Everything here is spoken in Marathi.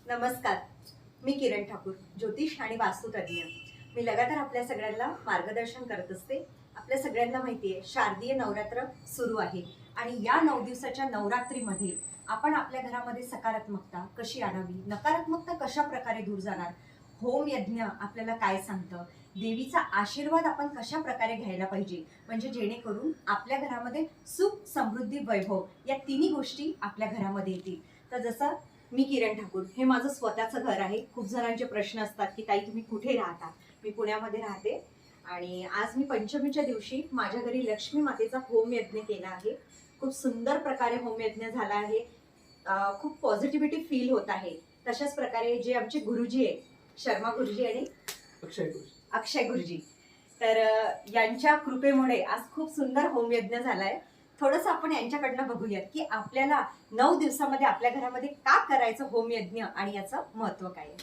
नमस्कार. मी किरण ठाकूर, ज्योतिष आणि वास्तुतज्ञ. मी लगातार आपल्या सगळ्यांना मार्गदर्शन करत असते. आपल्या सगळ्यांना माहिती आहे, शारदीय नवरात्र सुरू आहे आणि या 9 दिवसाच्या नवरात्रीमध्ये आपण आपल्या घरामध्ये सकारात्मकता कशी आणावी, नकारात्मकता कशा प्रकारे दूर जाणार, होम यज्ञ आपल्याला काय सांगतं, देवीचा आशीर्वाद आपण कशा प्रकारे घ्यायला पाहिजे, म्हणजे जेणेकरून आपल्या घरामध्ये सुख, समृद्धी, वैभव या तिन्ही गोष्टी आपल्या घरामध्ये येतील. तर जसं मी किरण ठाकूर, हे माझं स्वतःचं घर आहे. खूप जणांचे प्रश्न असतात की ताई तुम्ही कुठे राहता? मी पुण्यामध्ये राहते आणि आज मी पंचमीच्या दिवशी माझ्या घरी लक्ष्मी मातेचा होम यज्ञ केला आहे. खूप सुंदर प्रकारे होम यज्ञ झाला आहे. खूप पॉझिटिव्हिटी फील होत आहे. तशाच प्रकारे जे आमचे गुरुजी आहे, शर्मा गुरुजी आणि अक्षय गुरुजी, तर यांच्या कृपेमुळे आज खूप सुंदर होम यज्ञ झालाय. थोडंसं आपण यांच्याकडनं बघूयात की आपल्याला 9 दिवसामध्ये आपल्या घरामध्ये का करायचं होम यज्ञ आणि याचं महत्व काय आहे.